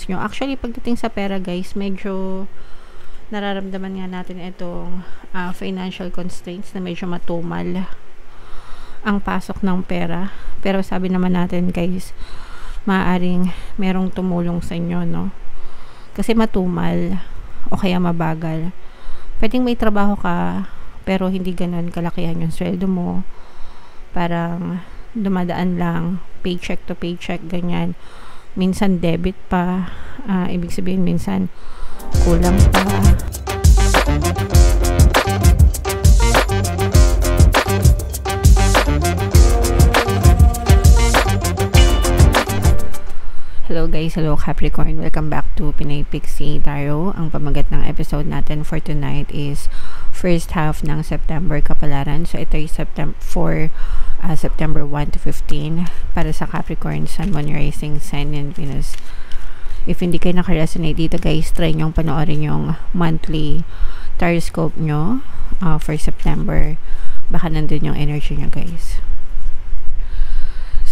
problems nyo. Actually, pagdating sa pera guys, medyo nararamdaman nga natin itong financial constraints na medyo matumal ang pasok ng pera. Pero sabi naman natin guys, maaaring merong tumulong sa inyo, no? Kasi matumal o kaya mabagal. Pwedeng may trabaho ka pero hindi ganun kalakihan yung sweldo mo. Parang dumadaan lang paycheck to paycheck, ganyan. Minsan debit pa, ibig sabihin minsan kulang pa. Hello guys, hello Capricorn, welcome back to Pinay Pixie Tarot. Ang pamagat ng episode natin for tonight is first half ng September kapalaran. So ito ay September 1 to 15 para sa Capricorn, Sun, Moon, Rising, Sign, and Venus. If hindi kayo naka-resonate dito guys, try nyong panoorin yung monthly Taroscope nyo for September. Baka nandun yung energy nyo guys.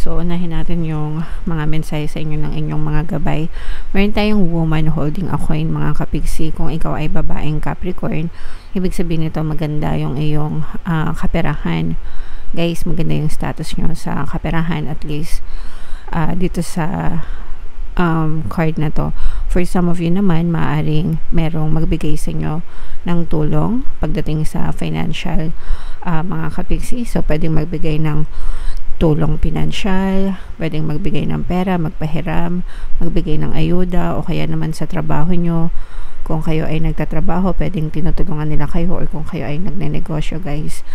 So, unahin natin yung mga mensahe sa inyo ng inyong mga gabay. Meron tayong woman holding a coin, mga kapigsi. Kung ikaw ay babaeng Capricorn, ibig sabihin nito maganda yung iyong kaperahan. Guys, maganda yung status nyo sa kaperahan, at least dito sa card na to. For some of you naman, maaaring merong magbigay sa inyo ng tulong pagdating sa financial mga kapigsi. So, pwedeng magbigay ng tulong pinansyal, pwedeng magbigay ng pera, magpahiram, magbigay ng ayuda, o kaya naman sa trabaho nyo. Kung kayo ay nagtatrabaho, pwedeng tinutulungan nila kayo, or kung kayo ay nagnenegosyo guys,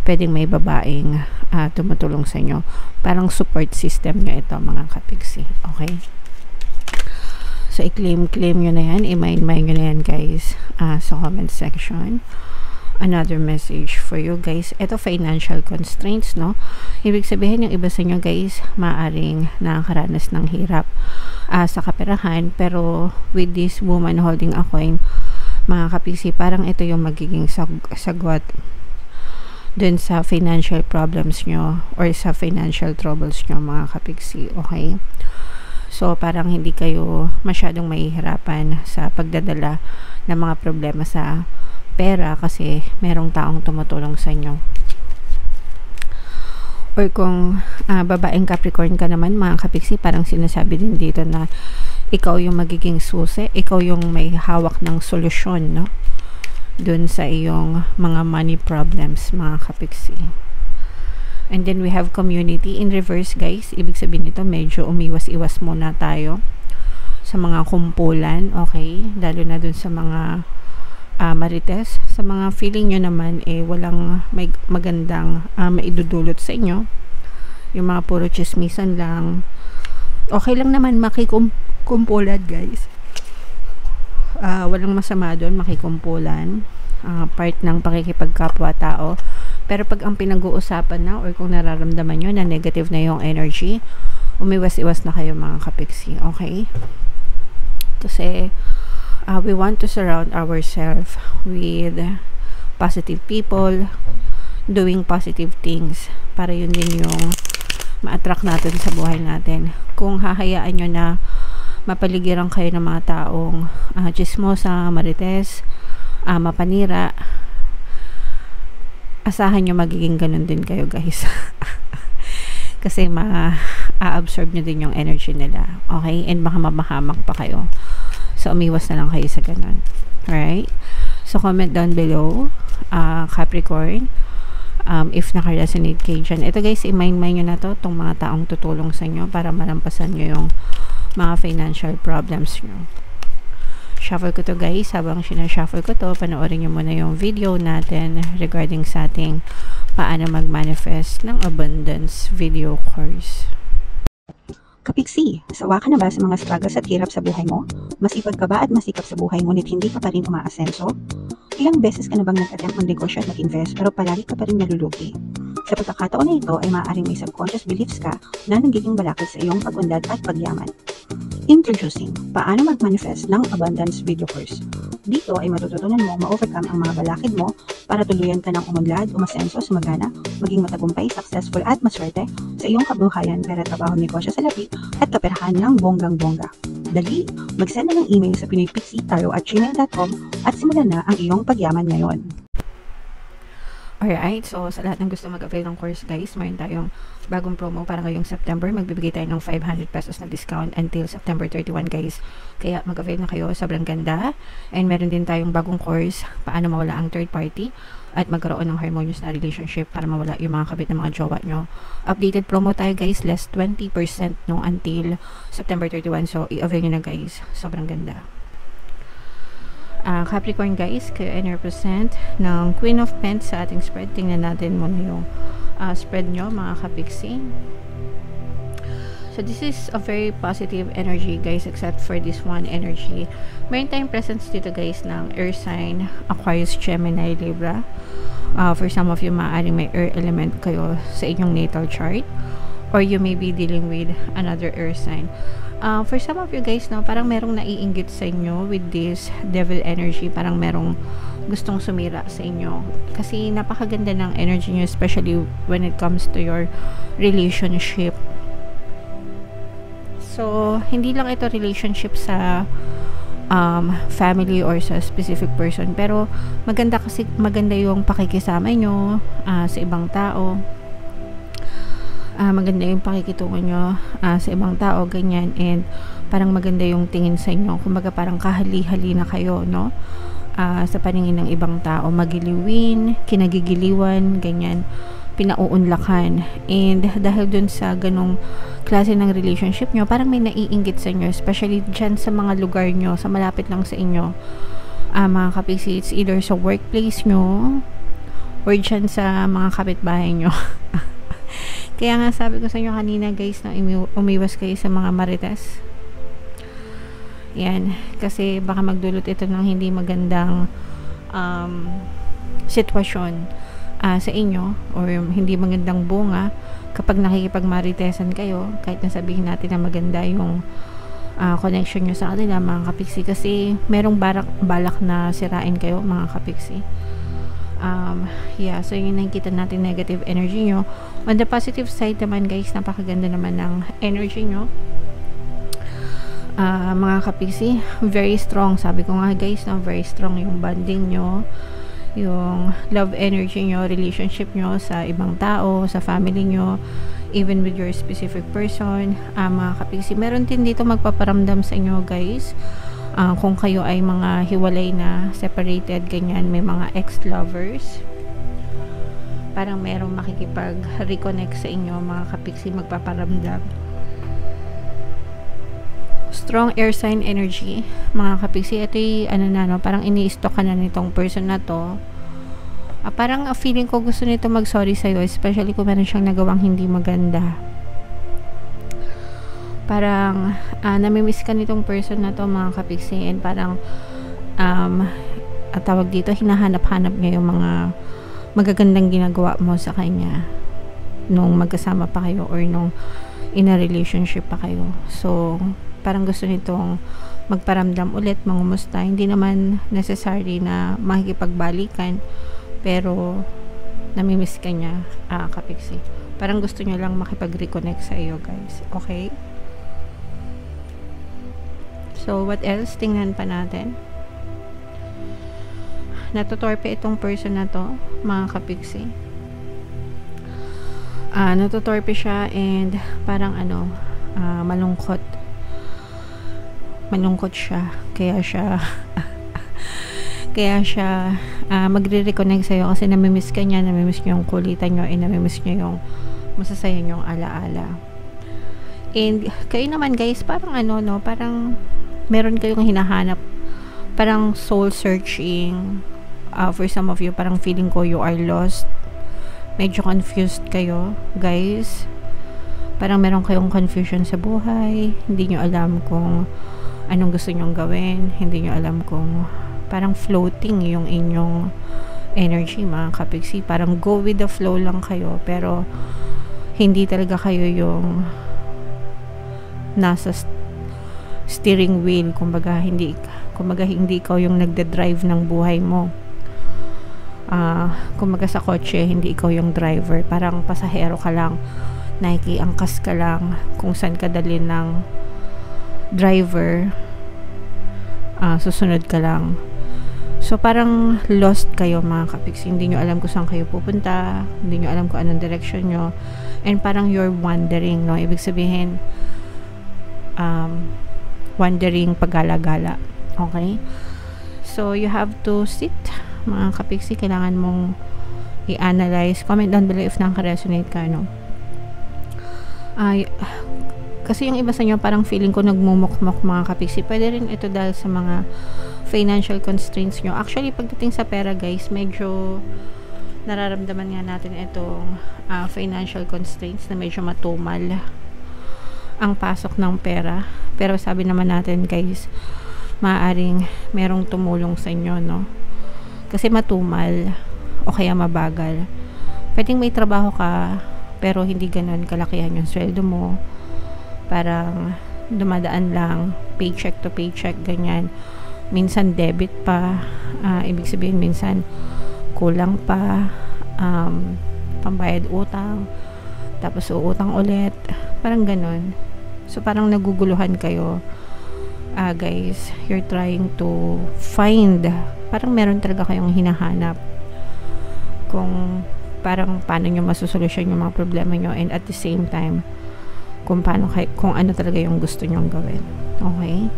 pwedeng may babaeng tumutulong sa inyo. Parang support system nyo ito mga kapigsi. Okay? So, i-claim nyo na yan, i-mind nyo na yan guys sa comment section. Another message for you guys. Ito, financial constraints, no? Ibig sabihin, yung iba sa inyo guys, maaring nakakaranas ng hirap sa kaperahan, pero with this woman holding a coin, mga kapisi, parang ito yung magiging sagot dun sa financial problems nyo or sa financial troubles nyo, mga kapiksi. Okay? So, parang hindi kayo masyadong mahihirapan sa pagdadala ng mga problema sa pera kasi merong taong tumutulong sa inyo. Or kung babaeng Capricorn ka naman, mga kapiksi, parang sinasabi din dito na ikaw yung magiging susi, ikaw yung may hawak ng solusyon, no? Dun sa iyong mga money problems, mga kapiksi. And then we have community in reverse guys. Ibig sabihin nito, medyo umiwas-iwas muna tayo sa mga kumpulan, okay? Lalo na dun sa mga marites. Sa mga feeling nyo naman walang magandang maidudulot sa inyo, yung mga puro chismisan lang, okay lang naman makikumpulan guys. Walang masama doon makikumpulan, part ng pakikipagkapwa tao. Pero pag ang pinag-uusapan na, or kung nararamdaman nyo na negative na yung energy, umiwas-iwas na kayo mga kapiksi. Okay? Kasi we want to surround ourselves with positive people, doing positive things, para yun din yung ma-attract natin sa buhay natin. Kung hahayaan nyo na mapaligiran kayo ng mga taong chismosa, marites, mapanira, asahan nyo magiging ganun din kayo guys. Kasi ma-absorb nyo din yung energy nila. Okay? And baka mamahamak pa kayo. So, umiwas na lang kayo sa ganun. Alright? So, comment down below, Capricorn, if naka-resonate kayo dyan. Ito guys, i-mind nyo na to, itong mga taong tutulong sa inyo para malampasan nyo yung mga financial problems nyo. Shuffle ko to guys. Habang sinashuffle ko to, panoorin nyo muna yung video natin regarding sa ating paano mag-manifest ng abundance video course. Kapiksi, sawa ka na ba sa mga struggles at hirap sa buhay mo? Masipag ka ba at masikap sa buhay ngunit hindi ka pa rin umaasenso? Ilang beses ka na bang nag-attempt mag-negosyo at mag-invest pero palagi ka pa rin nalulugi? Sa pagkakataon na ito ay maaaring may subconscious beliefs ka na nagiging balakid sa iyong pag-unlad at pagyaman. Introducing, paano mag-manifest ng abundance video course. Dito ay matututunan mo ma-overcome ang mga balakid mo para tuluyan ka ng umunlad, umasenso, sumagana, maging matagumpay, successful at maswerte sa iyong kabuhayan, pera, trabaho, negosyo sa labi at kaperahan ng bonggang-bongga. Dali, mag-send na ng email sa pinoypixie@gmail.com at simulan na ang iyong pagyaman ngayon. Alright, so sa lahat ng gusto mag-avail ng course guys, mayroon tayong bagong promo para ngayong September. Magbibigay tayo ng 500 pesos na discount until September 31 guys. Kaya mag-avail na kayo, sobrang ganda. And meron din tayong bagong course, paano mawala ang third party at magkaroon ng harmonious na relationship para mawala yung mga kabit ng mga jowa nyo. Updated promo tayo guys, less 20% no until September 31. So i-avail nyo na guys, sobrang ganda. Capricorn guys, kayo ay represent ng Queen of Pentacles sa ating spread. Tingnan natin muna yung spread nyo mga kapiksi. So this is a very positive energy guys, except for this one energy. Meron tayong presence dito guys ng air sign, Aquarius, Gemini, Libra. For some of you, maaaring may air element kayo sa inyong natal chart, or you may be dealing with another air sign. For some of you guys, no, parang merong naiinggit sa inyo with this devil energy. Parang merong gustong sumira sa inyo. Kasi napakaganda ng energy nyo, especially when it comes to your relationship. So, hindi lang ito relationship sa family or sa specific person. Pero, maganda kasi, maganda yung pakikisama nyo sa ibang tao. Maganda yung pakikitungan nyo sa ibang tao, ganyan, and parang maganda yung tingin sa inyo, kumbaga parang kahali-hali na kayo, no, sa paningin ng ibang tao, magiliwin, kinagigiliwan, ganyan, pinauunlakan, and dahil dun sa ganong klase ng relationship nyo, parang may naiinggit sa inyo, especially dyan sa mga lugar nyo, sa malapit lang sa inyo, mga kapiksi, it's either sa workplace nyo, or dyan sa mga kapitbahay nyo. Kaya nga sabi ko sa inyo kanina guys na umiwas kayo sa mga marites. Yan. Kasi baka magdulot ito ng hindi magandang sitwasyon sa inyo, or hindi magandang bunga kapag nakikipagmaritesan kayo, kahit na sabihin natin na maganda yung connection nyo sa kanila mga kapiksi, kasi merong balak na sirain kayo mga kapiksi. Yeah, so yun nakikita natin negative energy nyo. On the positive side naman guys, napakaganda naman ng energy nyo, mga kapiksi, very strong. Sabi ko nga guys, na very strong yung bonding nyo, yung love energy nyo, relationship nyo sa ibang tao, sa family nyo, even with your specific person. Mga kapiksi, meron din dito magpaparamdam sa inyo guys. Kung kayo ay mga hiwalay na, separated, ganyan, may mga ex-lovers, parang merong makikipag-reconnect sa inyo mga kapiksi, magpaparamdam. Strong air sign energy mga kapiksi, ito yung parang ini-stalk ka na nitong person na to. Parang feeling ko gusto nito mag-sorry sa'yo, especially kung meron siyang nagawang hindi maganda. Parang namimiss ka nitong person na to mga kapiksi, and parang at tawag dito, hinahanap-hanap niya yung mga magagandang ginagawa mo sa kanya nung magkasama pa kayo, or nung in a relationship pa kayo. So parang gusto nitong magparamdam ulit, mangumusta, hindi naman necessary na makikipagbalikan, pero namimiss ka niya kapiksi. Parang gusto niya lang makipag-reconnect sa iyo guys. Okay? So, what else? Tingnan pa natin. Natutorpe itong person na to, mga kapiksi. Natutorpe siya, and parang malungkot. Malungkot siya. Kaya siya magre-reconnect sa'yo kasi namimiss ka niya, namimiss niya yung kulitan nyo, and namimiss niya yung masasaya nyong alaala. And kayo naman guys, parang parang meron kayong hinahanap, parang soul searching. For some of you, parang feeling ko you are lost, medyo confused kayo guys, parang meron kayong confusion sa buhay, hindi nyo alam kung anong gusto nyong gawin, hindi nyo alam kung, parang floating yung inyong energy mga kapiksi, parang go with the flow lang kayo, pero hindi talaga kayo yung nasa steering wheel, kumbaga hindi ikaw yung nagde-drive ng buhay mo. Kumbaga sa kotse, hindi ikaw yung driver, parang pasahero ka lang, nakikiangkas ka lang kung saan ka dalhin ng driver, susunod ka lang. So parang lost kayo mga kapiksi, hindi nyo alam kung saan kayo pupunta, hindi nyo alam kung anong direction nyo, and parang you're wandering, no? Ibig sabihin wandering, pagala-gala. Okay, so you have to sit mga kapiksi, kailangan mong i-analyze. Comment down below if naka-resonate ka, no? Kasi yung iba sa inyo parang feeling ko nagmumukmok mga kapiksi. Pwede rin ito dahil sa mga financial constraints nyo. Actually, pagdating sa pera guys, medyo nararamdaman nga natin itong financial constraints na medyo matumal ang pasok ng pera. Pero sabi naman natin guys, maaaring merong tumulong sa inyo, no? Kasi matumal o kaya mabagal. Pwedeng may trabaho ka pero hindi ganun kalakihan yung sweldo mo. Parang dumadaan lang paycheck to paycheck, ganyan. Minsan debit pa, ibig sabihin minsan kulang pa, pambayad utang, tapos uutang ulit, parang ganun. So parang naguguluhan kayo, guys. You're trying to find, parang meron talaga kayong hinahanap kung parang paano nyo masusolusyon yung mga problema nyo, and at the same time kung ano talaga yung gusto nyong gawin. Okay,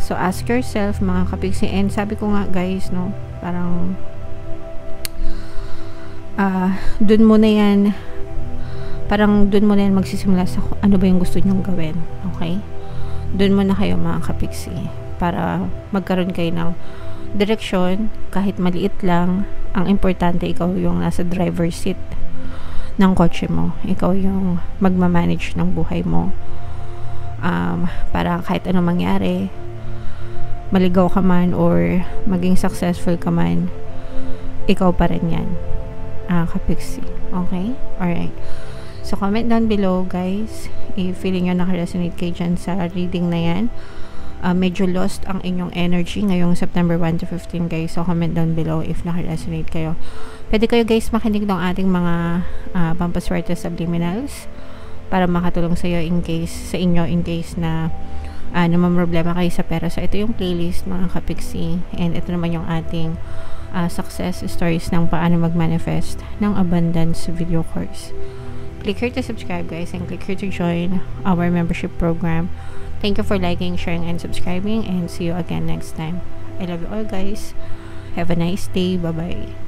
so ask yourself mga kapiksi, and sabi ko nga guys, no, parang dun mo na yan magsisimula sa ano ba yung gusto nyong gawin. Okay, dun mo na kayo mga kapiksi, para magkaroon kayo ng direksyon, kahit maliit lang. Ang importante, ikaw yung nasa driver's seat ng kotse mo, ikaw yung magmamanage ng buhay mo, para kahit anong mangyari, maligaw ka man or maging successful ka man, ikaw pa rin yan, kapiksi. Okay? Alright, so comment down below guys if feeling nyo naka-resonate kayo dyan sa reading na yan. Medyo lost ang inyong energy ngayong September 1 to 15 guys, so comment down below if naka-resonate kayo. Pwede kayo guys makinig ng ating mga pampaswerte subliminals para makatulong sa inyo in case na namamroblema kayo sa pera. So ito yung playlist mga kapiksi, and ito naman yung ating success stories ng paano mag-manifest ng abundance video course. Click here to subscribe guys, and click here to join our membership program. Thank you for liking, sharing, and subscribing, and see you again next time. I love you all guys. Have a nice day. Bye bye.